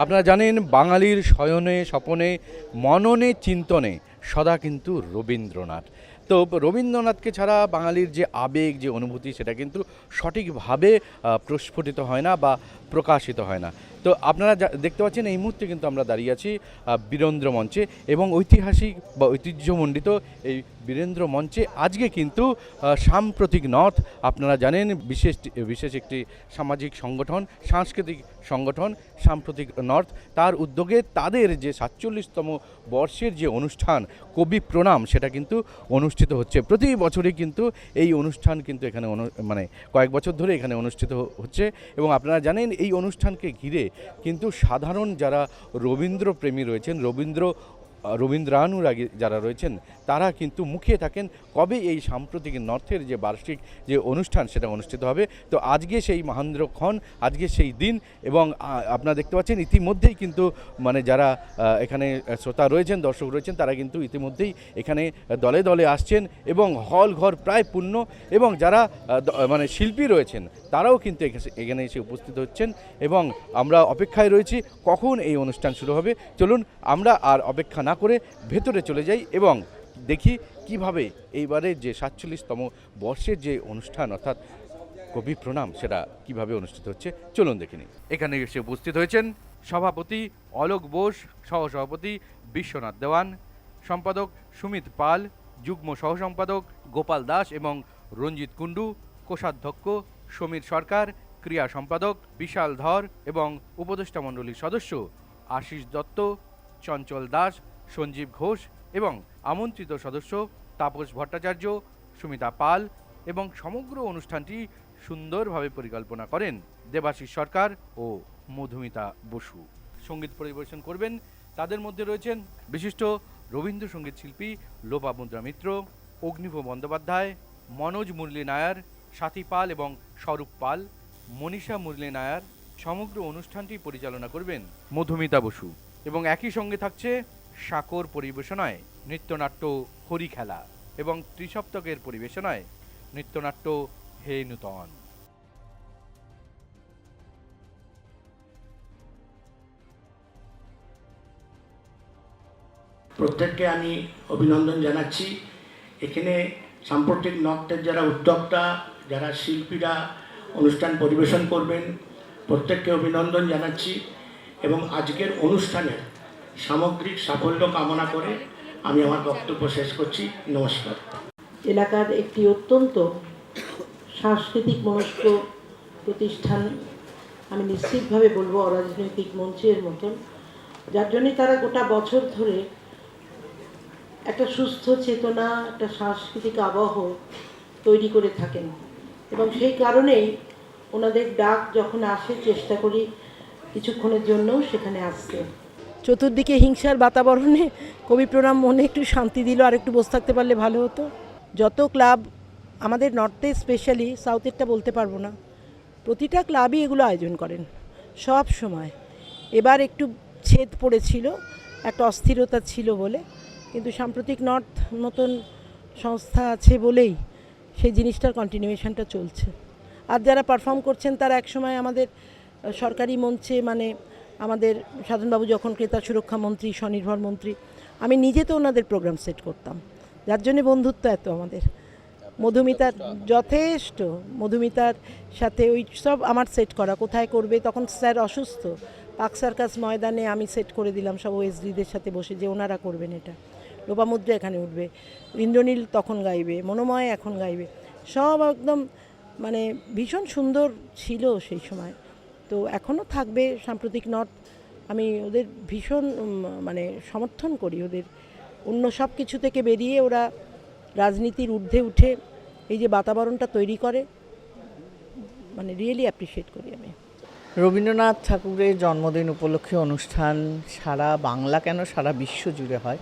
আপনারা জানেন বাঙালির শয়নে স্বপনে মননে চিন্তনে সদা কিন্তু রবীন্দ্রনাথ। তো রবীন্দ্রনাথকে ছাড়া বাঙালির যে আবেগ যে অনুভূতি সেটা কিন্তু সঠিকভাবে প্রস্ফুটিত হয় না বা প্রকাশিত হয় না। তো আপনারা দেখতে পাচ্ছেন এই মুহূর্তে কিন্তু আমরা দাঁড়িয়ে আছি বীরেন্দ্র মঞ্চে এবং ঐতিহাসিক বা ঐতিহ্যমণ্ডিত এই বীরেন্দ্র মঞ্চে আজকে কিন্তু সাম্প্রতিক নথ আপনারা জানেন বিশেষ বিশেষ একটি সামাজিক সংগঠন সাংস্কৃতিক সংগঠন সাম্প্রতিক নর্থ তার উদ্যোগে তাদের যে ৪৭তম বর্ষের যে অনুষ্ঠান কবি প্রণাম সেটা কিন্তু অনুষ্ঠিত হচ্ছে। প্রতি বছরই কিন্তু এই অনুষ্ঠান কিন্তু এখানে মানে কয়েক বছর ধরে এখানে অনুষ্ঠিত হচ্ছে এবং আপনারা জানেন এই অনুষ্ঠানকে ঘিরে কিন্তু সাধারণ যারা রবীন্দ্রপ্রেমী রয়েছেন রবীন্দ্রানুরাগী যারা রয়েছেন তারা কিন্তু মুখিয়ে থাকেন কবে এই সাম্প্রতিক নর্থের যে বার্ষিক যে অনুষ্ঠান সেটা অনুষ্ঠিত হবে। তো আজকে সেই মহেন্দ্রক্ষণ আজকে সেই দিন এবং আপনারা দেখতে পাচ্ছেন ইতিমধ্যেই কিন্তু মানে যারা এখানে শ্রোতা রয়েছেন দর্শক রয়েছেন তারা কিন্তু ইতিমধ্যেই এখানে দলে দলে আসছেন এবং হল ঘর প্রায় পূর্ণ এবং যারা মানে শিল্পী রয়েছেন তারাও কিন্তু এখানে এসে উপস্থিত হচ্ছেন এবং আমরা অপেক্ষায় রয়েছি কখন এই অনুষ্ঠান শুরু হবে। চলুন আমরা আর অপেক্ষা না করে ভেতরে চলে যাই এবং দেখি কিভাবে এইবারে যে ৪৭তম বর্ষের যে অনুষ্ঠান অর্থাৎ কবি প্রণাম সেটা কিভাবে অনুষ্ঠিত হচ্ছে চলুন দেখে নিই। এখানে এসে উপস্থিত হয়েছেন সভাপতি অলোক বোস, সহসভাপতি বিশ্বনাথ দেওয়ান, সম্পাদক সুমিত পাল, যুগ্ম সহসম্পাদক গোপাল দাস এবং রঞ্জিত কুণ্ডু, কোষাধ্যক্ষ সমীর সরকার, ক্রিয়া সম্পাদক বিশাল ধর এবং উপদেষ্টা মণ্ডলীর সদস্য আশিস দত্ত, চঞ্চল দাস, সঞ্জীব ঘোষ এবং আমন্ত্রিত সদস্য তাপস ভট্টাচার্য, সুমিতা পাল এবং সমগ্র অনুষ্ঠানটি সুন্দরভাবে পরিকল্পনা করেন দেবাশিস সরকার ও মধুমিতা বসু। সঙ্গীত পরিবেশন করবেন তাদের মধ্যে রয়েছেন বিশিষ্ট রবীন্দ্রসঙ্গীত শিল্পী লোপামুদ্রা মিত্র, অগ্নিভ বন্দ্যোপাধ্যায়, মনোজ মুরলী নায়ার, সাথী পাল এবং স্বরূপ পাল, মনীষা মুরলী নায়ার। সমগ্র অনুষ্ঠানটি পরিচালনা করবেন মধুমিতা বসু এবং একই সঙ্গে থাকছে সাকর পরিবেশনায় নৃত্যনাট্য হরি খেলা এবং ত্রিসপ্তকের পরিবেশনায় নৃত্যনাট্য হে নূতন। প্রত্যেককে আমি অভিনন্দন জানাচ্ছি। এখানে সাম্প্রতিক নর্থের যারা উদ্যোক্তা যারা শিল্পীরা অনুষ্ঠান পরিবেশন করবেন প্রত্যেককে অভিনন্দন জানাচ্ছি এবং আজকের অনুষ্ঠানের সামগ্রিক সাফল্য কামনা করে আমি আমার বক্তব্য শেষ করছি। নমস্কার। এলাকার একটি অত্যন্ত সাংস্কৃতিক মনস্ক প্রতিষ্ঠান, আমি নিশ্চিতভাবে বলবো অরাজনৈতিক মঞ্চের মতন, যার জন্যে তারা গোটা বছর ধরে একটা সুস্থ চেতনা একটা সাংস্কৃতিক আবহ তৈরি করে থাকেন এবং সেই কারণেই ওনাদের ডাক যখন আসে চেষ্টা করি কিছুক্ষণের জন্য সেখানে আসতে। চতুর্দিকে হিংসার বাতাবরণে কবি প্রণাম মনে একটু শান্তি দিল, আর একটু বসে থাকতে পারলে ভালো হতো। যত ক্লাব আমাদের নর্থে স্পেশালি, সাউথেরটা বলতে পারবো না, প্রতিটা ক্লাবই এগুলো আয়োজন করেন সব সময়। এবার একটু ছেদ পড়েছিল, একটা অস্থিরতা ছিল বলে, কিন্তু সাম্প্রতিক নর্থ মতন সংস্থা আছে বলেই সেই জিনিসটার কন্টিনিউয়েশনটা চলছে। আর যারা পারফর্ম করছেন তারা একসময় আমাদের সরকারি মঞ্চে, মানে আমাদের সাধনবাবু যখন ক্রেতা সুরক্ষা মন্ত্রী, স্বনির্ভর মন্ত্রী, আমি নিজে তো ওনাদের প্রোগ্রাম সেট করতাম, যার জন্যে বন্ধুত্ব এত আমাদের। মধুমিতার যথেষ্ট, মধুমিতার সাথে ওই সব আমার সেট করা, কোথায় করবে তখন স্যার অসুস্থ, পাক সার্কাস ময়দানে আমি সেট করে দিলাম সব ওএসডিদের সাথে বসে যে ওনারা করবেন এটা, লোপামুদ্রা এখানে উঠবে, ইন্দ্রনীল তখন গাইবে, মনোময় এখন গাইবে, সব একদম মানে ভীষণ সুন্দর ছিল সেই সময়। তো এখনও থাকবে সাম্প্রতিক নর্থ, আমি ওদের ভীষণ মানে সমর্থন করি। ওদের অন্য সব কিছু থেকে বেরিয়ে ওরা রাজনীতির ঊর্ধ্বে উঠে এই যে বাতাবরণটা তৈরি করে, মানে রিয়েলি অ্যাপ্রিসিয়েট করি আমি। রবীন্দ্রনাথ ঠাকুরের জন্মদিন উপলক্ষে অনুষ্ঠান সারা বাংলা কেন সারা বিশ্ব জুড়ে হয়,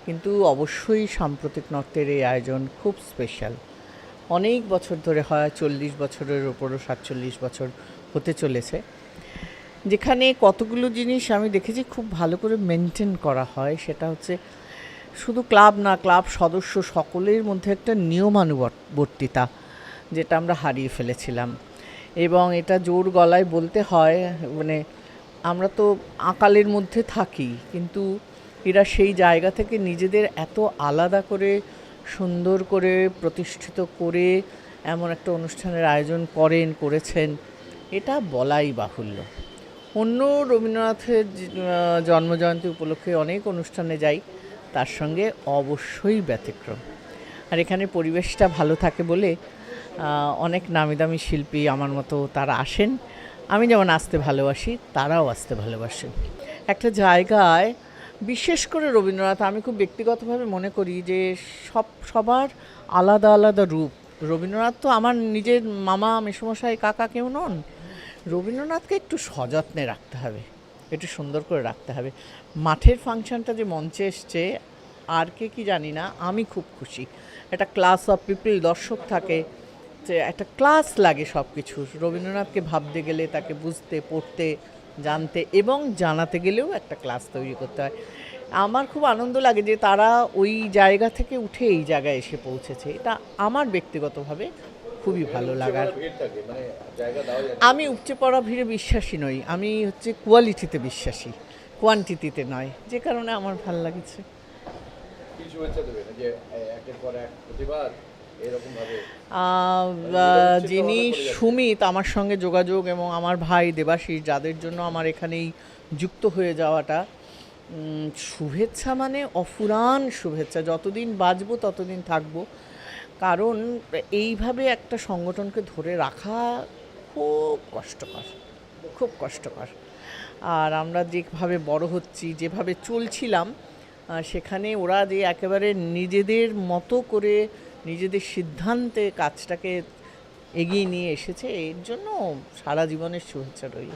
কিন্তু অবশ্যই সাম্প্রতিক নর্থের এই আয়োজন খুব স্পেশাল। অনেক বছর ধরে হয়, 40 বছরের ওপরও 47 বছর হতে চলেছে, যেখানে কতগুলো জিনিস আমি দেখেছি খুব ভালো করে মেনটেন করা হয়। সেটা হচ্ছে শুধু ক্লাব না, ক্লাব সদস্য সকলের মধ্যে একটা নিয়মানুবর্তিতা, যেটা আমরা হারিয়ে ফেলেছিলাম। এবং এটা জোর গলায় বলতে হয়, মানে আমরা তো আকালের মধ্যে থাকি, কিন্তু এরা সেই জায়গা থেকে নিজেদের এত আলাদা করে সুন্দর করে প্রতিষ্ঠিত করে এমন একটা অনুষ্ঠানের আয়োজন করেছেন, এটা বলাই বাহুল্য। অন্য রবীন্দ্রনাথের জন্মজয়ন্তী উপলক্ষে অনেক অনুষ্ঠানে যাই, তার সঙ্গে অবশ্যই ব্যতিক্রম। আর এখানে পরিবেশটা ভালো থাকে বলে অনেক নামি দামি শিল্পী আমার মতো তারা আসেন। আমি যেমন আসতে ভালোবাসি, তারাও আসতে ভালোবাসেন। একটা জায়গায় বিশেষ করে রবীন্দ্রনাথ, আমি খুব ব্যক্তিগতভাবে মনে করি যে সবার আলাদা আলাদা রূপ। রবীন্দ্রনাথ তো আমার নিজের মামা, মেসোমশাই, কাকা কেউ নন। রবীন্দ্রনাথকে একটু সযত্নে রাখতে হবে, একটু সুন্দর করে রাখতে হবে। মাঠের ফাংশনটা যে মঞ্চে এসছে, আর কি জানি না, আমি খুব খুশি। একটা ক্লাস অফ পিপল, দর্শক থাকে, যে একটা ক্লাস লাগে সব কিছু। রবীন্দ্রনাথকে ভাবতে গেলে, তাকে বুঝতে, পড়তে, জানতে এবং জানাতে গেলেও একটা ক্লাস তৈরি করতে হয়। আমার খুব আনন্দ লাগে যে তারা ওই জায়গা থেকে উঠে এই জায়গায় এসে পৌঁছেছে। এটা আমার ব্যক্তিগতভাবে খুবই ভালো লাগার। আমি উপচে পড়া ভিড়ে বিশ্বাসী নই, আমি হচ্ছে কোয়ালিটিতে বিশ্বাসী, কোয়ান্টিটিতে নয়, যে কারণে আমার ভালো লাগছে। যিনি সুমিত আমার সঙ্গে যোগাযোগ এবং আমার ভাই দেবাশিস, যাদের জন্য আমার এখানেই যুক্ত হয়ে যাওয়াটা, শুভেচ্ছা মানে অফুরান শুভেচ্ছা। যতদিন বাঁচবো ততদিন থাকবো, কারণ এইভাবে একটা সংগঠনকে ধরে রাখা খুব কষ্টকর, খুব কষ্টকর। আর আমরা যেভাবে বড় হচ্ছি, যেভাবে চলছিলাম, সেখানে ওরা যে একেবারে নিজেদের মতো করে নিজেদের সিদ্ধান্তে কাজটাকে এগিয়ে নিয়ে এসেছে, এর জন্য সারা জীবনের শুভেচ্ছা রইল।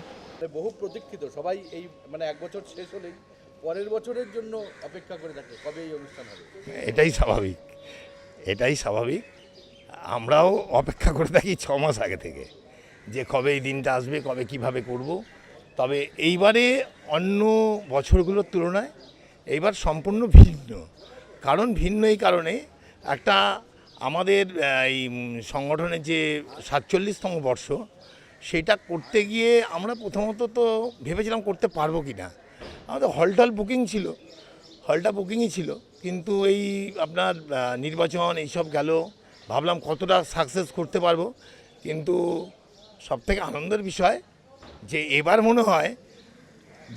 বহু প্রতীক্ষিত, সবাই এই মানে এক বছর শেষ হলেই পরের বছরের জন্য অপেক্ষা করে থাকে কবে এই অনুষ্ঠান হবে। এটাই স্বাভাবিক, এটাই স্বাভাবিক। আমরাও অপেক্ষা করে থাকি 6 মাস আগে থেকে, যে কবে এই দিনটা আসবে, কবে কিভাবে করব। তবে এইবারে অন্য বছরগুলোর তুলনায় এইবার সম্পূর্ণ ভিন্ন। কারণ ভিন্ন এই কারণে, একটা আমাদের এই সংগঠনের যে 47তম বর্ষ, সেটা করতে গিয়ে আমরা প্রথমত তো ভেবেছিলাম করতে পারবো কি না। আমাদের হলটাল বুকিং ছিল, হলটা বুকিংই ছিল, কিন্তু এই আপনার নির্বাচন এইসব গেল, ভাবলাম কতটা সাকসেস করতে পারবো। কিন্তু সবথেকে আনন্দের বিষয় যে এবার মনে হয়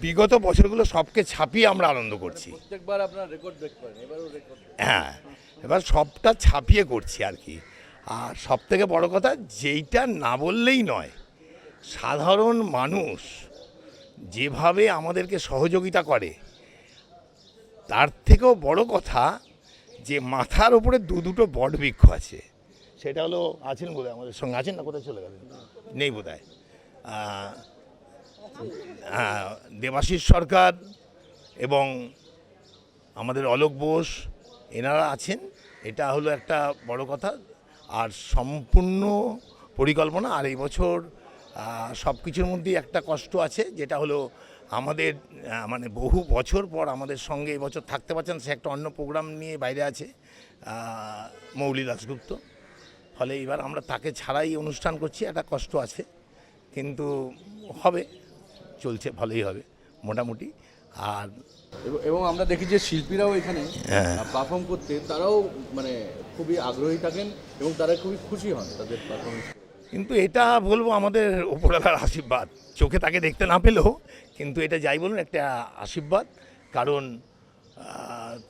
বিগত বছরগুলো সবকে ছাপিয়ে আমরা আনন্দ করছি। প্রত্যেকবার আপনার রেকর্ড ব্রেক করেন, এবারও রেকর্ড। হ্যাঁ, এবার সবটা ছাপিয়ে করছি আর কি। আর সবথেকে বড় কথা, যেইটা না বললেই নয়, সাধারণ মানুষ যেভাবে আমাদেরকে সহযোগিতা করে, তার থেকেও বড় কথা যে মাথার উপরে দুটো বট বৃক্ষ আছে। সেটা হলো, আছেন বোধহয় আমাদের সঙ্গে, আছেন না, কোথায় চলে গেলেন, নেই বোধহয়, দেবাশিস সরকার এবং আমাদের অলোক বোস, এনারা আছেন। এটা হলো একটা বড় কথা। আর সম্পূর্ণ পরিকল্পনা। আর এই বছর সব কিছুর মধ্যেই একটা কষ্ট আছে, যেটা হলো আমাদের মানে বহু বছর পর আমাদের সঙ্গে এবছর থাকতে পারছেন, সে একটা অন্য প্রোগ্রাম নিয়ে বাইরে আছে, মৌলি দাশগুপ্ত। ফলে এবার আমরা তাকে ছাড়াই অনুষ্ঠান করছি, একটা কষ্ট আছে, কিন্তু হবে, চলছে, ভালোই হবে মোটামুটি। আর এবং আমরা দেখি যে শিল্পীরাও এখানে পারফর্ম করতে, তারাও মানে খুবই আগ্রহী থাকেন এবং তারা খুবই খুশি হন তাদের পারফরমেন্স। কিন্তু এটা বলবো আমাদের ওপরওয়ালার আশীর্বাদ, চোখে তাকে দেখতে না পেলেও, কিন্তু এটা যাই বলুন একটা আশীর্বাদ। কারণ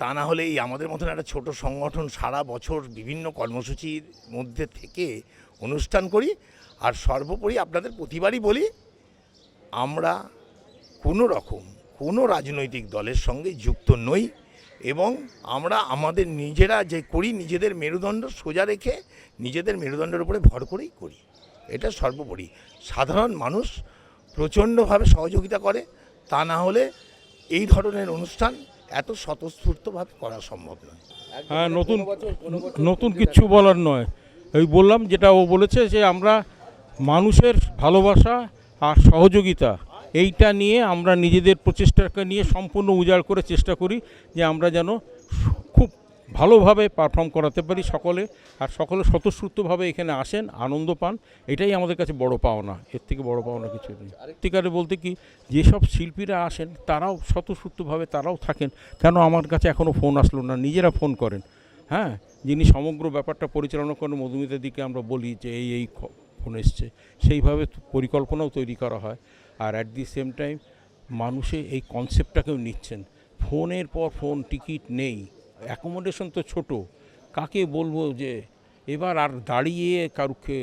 তা না হলে এই আমাদের মতন একটা ছোট সংগঠন সারা বছর বিভিন্ন কর্মসূচির মধ্যে থেকে অনুষ্ঠান করি। আর সর্বোপরি আপনাদের প্রতিবারই বলি, আমরা কোনো রাজনৈতিক দলের সঙ্গে যুক্ত নই, এবং আমরা আমাদের নিজেরা যে করি, নিজেদের মেরুদণ্ড সোজা রেখে নিজেদের মেরুদণ্ডের উপরে ভর করেই করি। এটা সর্বোপরি। সাধারণ মানুষ প্রচণ্ডভাবে সহযোগিতা করে, তা না হলে এই ধরনের অনুষ্ঠান এত স্বতঃস্ফূর্তভাবে করা সম্ভব নয়। হ্যাঁ, নতুন কিচ্ছু বলার নয়। এই বললাম যেটা ও বলেছে, যে আমরা মানুষের ভালোবাসা আর সহযোগিতা, এইটা নিয়ে আমরা নিজেদের প্রচেষ্টাকে নিয়ে সম্পূর্ণ উজাড় করে চেষ্টা করি যে আমরা যেন খুব ভালোভাবে পারফর্ম করাতে পারি সকলে, আর সকলে স্বতঃস্ফূর্তভাবে এখানে আসেন, আনন্দ পান, এটাই আমাদের কাছে বড় পাওনা। এর থেকে বড় পাওনা কিছু নেই। সত্যিকারে বলতে কি, যেসব শিল্পীরা আসেন তারাও স্বতঃস্ফূর্তভাবে তারাও থাকেন। কেন আমার কাছে এখনও ফোন আসলো না, নিজেরা ফোন করেন। হ্যাঁ, যিনি সমগ্র ব্যাপারটা পরিচালনা করেন মধুমিতা দিকে আমরা বলি যে এই ফোন এসছে, সেইভাবে পরিকল্পনাও তৈরি করা হয়। আর অ্যাট দি সেম টাইম মানুষে এই কনসেপ্টটাকেও নিচ্ছেন। ফোনের পর ফোন, টিকিট নেই, অ্যাকোমোডেশন তো ছোট, কাকে বলবো যে এবার আর দাঁড়িয়ে কাউকে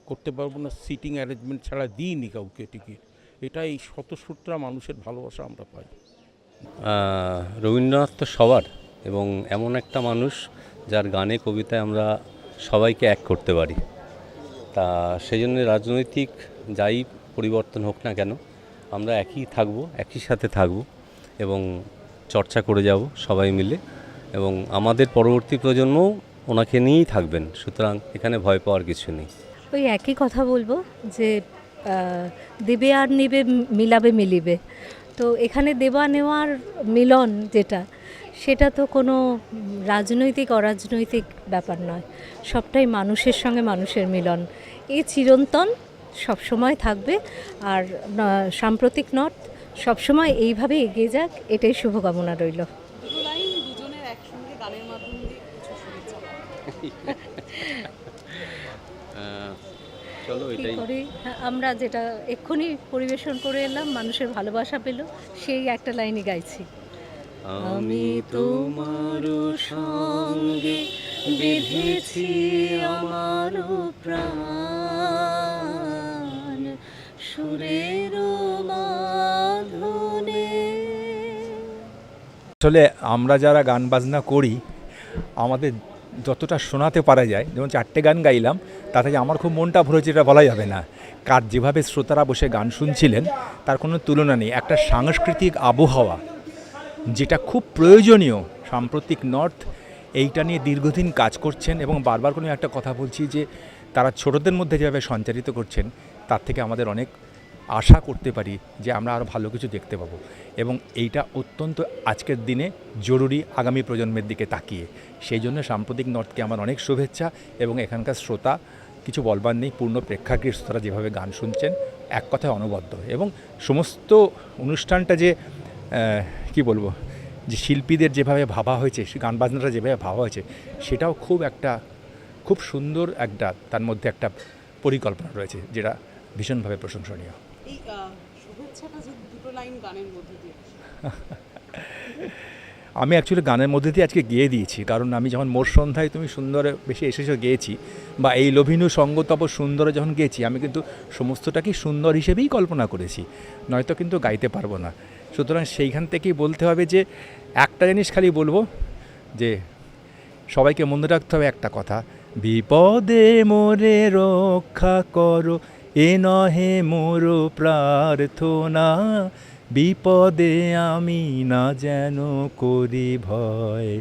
করতে পারবো না, সিটিং অ্যারেঞ্জমেন্ট ছাড়া দিইনি কাউকে টিকিট। এটাই স্বতঃস্ফূর্ত মানুষের ভালোবাসা আমরা পাই। রবীন্দ্রনাথ তো সবার, এবং এমন একটা মানুষ যার গানে কবিতায় আমরা সবাইকে এক করতে পারি। তা সেই জন্য রাজনৈতিক যাই পরিবর্তন হোক না কেন, আমরা একই থাকবো, একই সাথে থাকবো এবং চর্চা করে যাব সবাই মিলে, এবং আমাদের পরবর্তী প্রজন্মও ওনাকে নিয়েই থাকবেন। সুতরাং এখানে ভয় পাওয়ার কিছু নেই। ওই একই কথা বলবো যে দেবে আর নেবে, মিলাবে মিলিবে। তো এখানে দেওয়া নেওয়ার মিলন যেটা, সেটা তো কোনো রাজনৈতিক অরাজনৈতিক ব্যাপার নয়, সবটাই মানুষের সঙ্গে মানুষের মিলন। এই চিরন্তন সবসময় থাকবে। আর সাম্প্রতিক নর্থ সবসময় এইভাবে এগিয়ে যাক, এটাই শুভকামনা রইল। চলো এটাই আমরা যেটা এক্ষুনি পরিবেশন করে এলাম, মানুষের ভালোবাসা পেল, সেই একটা লাইনই গাইছি। আমি তোমার সঙ্গে বেঁধেছি আমার প্রাণ সুরের বাঁধনে। আসলে আমরা যারা গান বাজনা করি, আমাদের যতটা শোনাতে পারা যায়, যেমন 4টে গান গাইলাম, তাতে যে আমার খুব মনটা ভরেছে এটা বলা যাবে না। কার যেভাবে শ্রোতারা বসে গান শুনছিলেন তার কোনো তুলনা নেই। একটা সাংস্কৃতিক আবহাওয়া যেটা খুব প্রয়োজনীয়। সাম্প্রতিক নর্থ এইটা নিয়ে দীর্ঘদিন কাজ করছেন, এবং বারবার কোনো একটা কথা বলছি যে তারা ছোটদের মধ্যে যেভাবে সঞ্চারিত করছেন, তার থেকে আমাদের অনেক আশা করতে পারি যে আমরা আরও ভালো কিছু দেখতে পাবো। এবং এইটা অত্যন্ত আজকের দিনে জরুরি আগামী প্রজন্মের দিকে তাকিয়ে। সেই জন্য সাম্প্রতিক নর্থকে আমার অনেক শুভেচ্ছা, এবং এখানকার শ্রোতা কিছু বলবার নেই, পূর্ণ প্রেক্ষাগৃহ শ্রোতারা যেভাবে গান শুনছেন এক কথায় অনবদ্য। এবং সমস্ত অনুষ্ঠানটা যে কি বলবো, যে শিল্পীদের যেভাবে ভাবা হয়েছে, গান বাজনাটা যেভাবে ভাবা হয়েছে, সেটাও খুব সুন্দর একটা, তার মধ্যে একটা পরিকল্পনা রয়েছে যেটা ভীষণভাবে প্রশংসনীয়। এই শুভেচ্ছাটা যে দুটো লাইন গানের মধ্যে দিয়ে আমি অ্যাকচুয়ালি গানের মধ্যে দিয়ে আজকে গেয়ে দিয়েছি, কারণ আমি যখন মোর সন্ধ্যায় তুমি সুন্দরে বেশি এসেছো গেয়েছি, বা এই লোভিনু সঙ্গতপ সুন্দরে যখন গেয়েছি, আমি কিন্তু সমস্তটাকেই সুন্দর হিসেবেই কল্পনা করেছি, নয়তো কিন্তু গাইতে পারবো না। সুতরাং সেইখান থেকেই বলতে হবে যে একটা জিনিস খালি বলবো, যে সবাইকে মনে রাখতে হবে একটা কথা, বিপদে মোরে রক্ষা করো, এ নহে মোর প্রার্থনা, বিপদে আমি না যেন করি ভয়।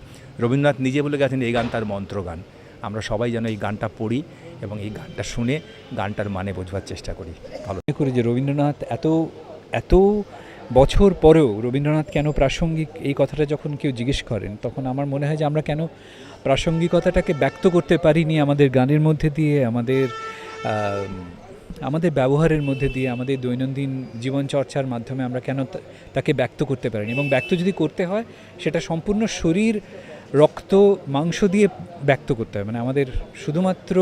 রবীন্দ্রনাথ নিজে বলে গেছেন এই গান তার মন্ত্রগান। আমরা সবাই যেন এই গানটা পড়ি এবং এই গানটা শুনে গানটার মানে বোঝবার চেষ্টা করি। ভালো মনে করি যে রবীন্দ্রনাথ এত বছর পরেও রবীন্দ্রনাথ কেন প্রাসঙ্গিক, এই কথাটা যখন কেউ জিজ্ঞেস করেন, তখন আমার মনে হয় যে আমরা কেন প্রাসঙ্গিকতাটাকে ব্যক্ত করতে পারিনি আমাদের গানের মধ্যে দিয়ে, আমাদের ব্যবহারের মধ্যে দিয়ে, আমাদের দৈনন্দিন জীবনচর্চার মাধ্যমে আমরা কেন তাকে ব্যক্ত করতে পারিনি। এবং ব্যক্ত যদি করতে হয়, সেটা সম্পূর্ণ শরীর, রক্ত, মাংস দিয়ে ব্যক্ত করতে হয়। মানে আমাদের শুধুমাত্র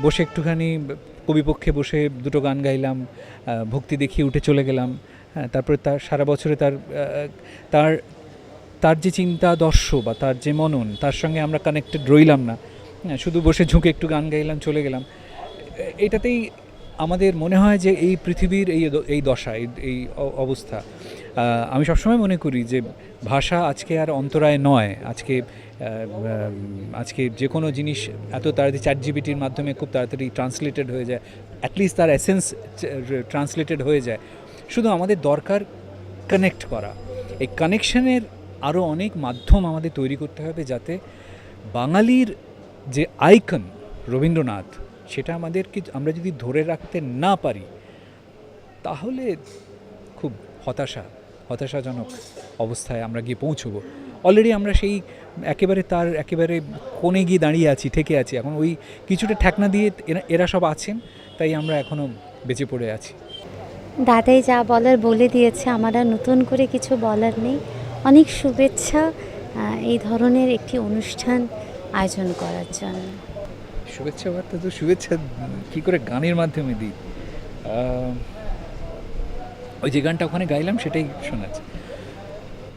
বসে একটুখানি কবিপক্ষে বসে দুটো গান গাইলাম, ভক্তি দেখিয়ে উঠে চলে গেলাম, হ্যাঁ, তারপরে তার সারা বছরে তার যে চিন্তাদর্শ বা তার যে মনন, তার সঙ্গে আমরা কানেক্টেড রইলাম না, শুধু বসে ঝুঁকে একটু গান গাইলাম, চলে গেলাম। এটাতেই আমাদের মনে হয় যে এই পৃথিবীর এই দশা, এই অবস্থা। আমি সবসময় মনে করি যে ভাষা আজকে আর অন্তরায় নয়। আজকে যে কোনো জিনিস এত তাড়াতাড়ি ChatGPTর মাধ্যমে খুব তাড়াতাড়ি ট্রান্সলেটেড হয়ে যায়, অ্যাটলিস্ট তার এসেন্স ট্রান্সলেটেড হয়ে যায়। শুধু আমাদের দরকার কানেক্ট করা। এই কানেকশনের আরও অনেক মাধ্যম আমাদের তৈরি করতে হবে, যাতে বাঙালির যে আইকন রবীন্দ্রনাথ, সেটা আমাদেরকে আমরা যদি ধরে রাখতে না পারি, তাহলে খুব হতাশাজনক অবস্থায় আমরা গিয়ে পৌঁছবো। অলরেডি আমরা সেই একেবারে তার একেবারে কোণে গিয়ে দাঁড়িয়ে আছি, ঠেকে আছি। এখন ওই কিছুটা ঠেকনা দিয়ে এরা সব আছেন, তাই আমরা এখনও বেঁচে পড়ে আছি। দাদাই যা বলার বলে দিয়েছে, আমার আর নতুন করে কিছু বলার নেই। অনেক শুভেচ্ছা এই ধরনের একটি অনুষ্ঠান আয়োজন করার জন্য। শুভেচ্ছা বার্তা তো শুভেচ্ছা কী করে গানের মাধ্যমে দিই, ওই যে গানটা ওখানে গাইলাম সেটাই শোনাচ্ছি।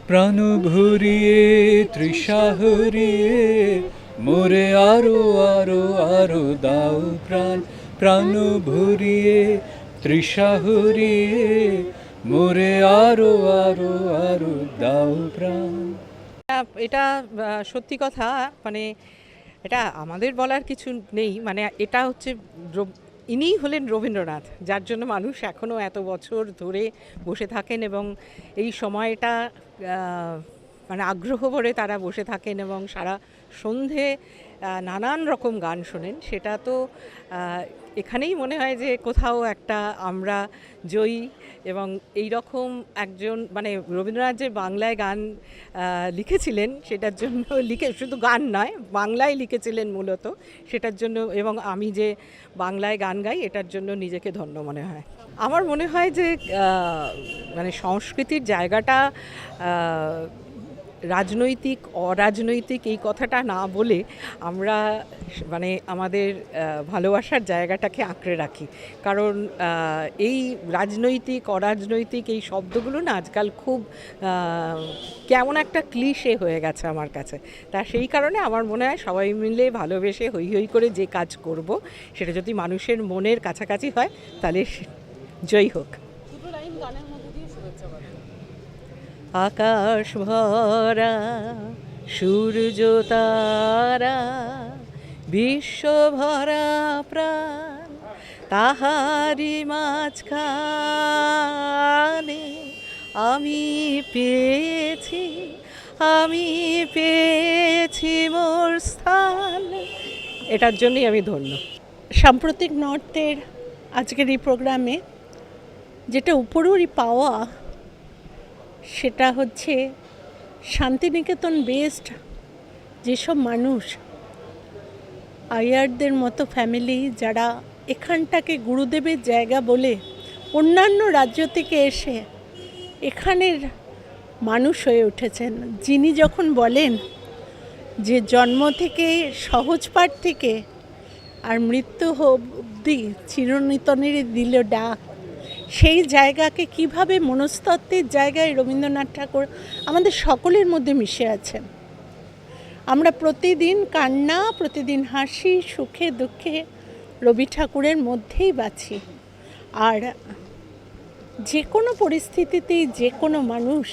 প্রাণ ভরিয়ে তৃষা হরিয়ে মোরে আরো আরো আরো দাও প্রাণ, প্রাণ ভরিয়ে তৃষা হরিয়ে মোরে আরো আরো আরো দাও প্রাণ। এটা সত্যি কথা, মানে এটা আমাদের বলার কিছু নেই, মানে এটা হচ্ছে ইনিই হলেন রবীন্দ্রনাথ, যার জন্য মানুষ এখনও এত বছর ধরে বসে থাকেন এবং এই সময়টা মানে আগ্রহ ভরে তারা বসে থাকেন এবং সারা সন্ধে নানান রকম গান শোনেন। সেটা তো এখানেই মনে হয় যে কোথাও একটা আমরা জয়ী। এবং এই রকম একজন, মানে রবীন্দ্রনাথ যে বাংলায় গান লিখেছিলেন সেটার জন্য, শুধু গান নয়, বাংলায় লিখেছিলেন মূলত, সেটার জন্য, এবং আমি যে বাংলায় গান গাই এটার জন্য নিজেকে ধন্য মনে হয়। আমার মনে হয় যে মানে সংস্কৃতির জায়গাটা রাজনৈতিক অরাজনৈতিক এই কথাটা না বলে আমরা মানে আমাদের ভালোবাসার জায়গাটাকে আঁকড়ে রাখি। কারণ এই রাজনৈতিক অরাজনৈতিক এই শব্দগুলো না আজকাল খুব কেমন একটা ক্লিশে হয়ে গেছে আমার কাছে। তা সেই কারণে আমার মনে হয় সবাই মিলে ভালোবেসে হই হই করে যে কাজ করব সেটা যদি মানুষের মনের কাছাকাছি হয় তাহলে জয়ী হোক। দুটো লাইন গানের মধ্যে দিয়ে শুভেচ্ছা বার্তা। আকাশ ভরা সূর্য তারা বিশ্ব ভরা প্রাণ, তাহারি মাঝখানে আমি পেয়েছি মোর স্থান। এটার জন্যই আমি ধন্য। সাম্প্রতিক নর্থের আজকের এই প্রোগ্রামে যেটা উপরই পাওয়া সেটা হচ্ছে শান্তিনিকেতন বেসড যেসব মানুষ, আইয়ারদের মতো ফ্যামিলি যারা এখানটাকে গুরুদেবের জায়গা বলে অন্যান্য রাজ্য থেকে এসে এখানের মানুষ হয়ে উঠেছেন। যিনি যখন বলেন যে জন্ম থেকে সহজপাঠ থেকে আর মৃত্যু অবধি চিরনিতনের দিল ডাক, সেই জায়গাকে কিভাবে মনস্তত্ত্বের জায়গায় রবীন্দ্রনাথ ঠাকুর আমাদের সকলের মধ্যে মিশে আছেন। আমরা প্রতিদিন কান্না, প্রতিদিন হাসি, সুখে দুঃখে রবি ঠাকুরের মধ্যেই বাঁচি। আর যে কোনো পরিস্থিতিতেই যে কোনো মানুষ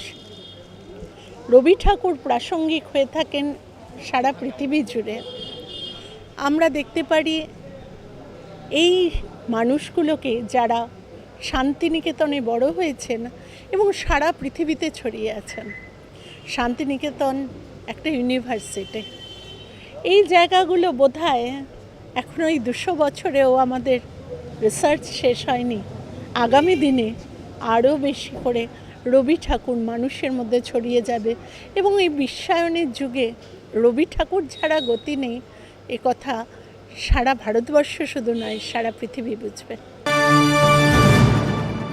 রবি ঠাকুর প্রাসঙ্গিক হয়ে থাকেন সারা পৃথিবী জুড়ে। আমরা দেখতে পারি এই মানুষগুলোকে যারা শান্তিনিকেতনে বড় হয়েছেন এবং সারা পৃথিবীতে ছড়িয়ে আছেন। শান্তিনিকেতন একটা ইউনিভার্সিটি। এই জায়গাগুলো বোধহয় এখনও এই 200 বছরেও আমাদের রিসার্চ শেষ হয়নি। আগামী দিনে আরও বেশি করে রবি ঠাকুর মানুষের মধ্যে ছড়িয়ে যাবে এবং এই বিশ্বায়নের যুগে রবি ঠাকুর ছাড়া গতি নেই, এ কথা সারা ভারতবর্ষ শুধু নয়, সারা পৃথিবী বুঝবে।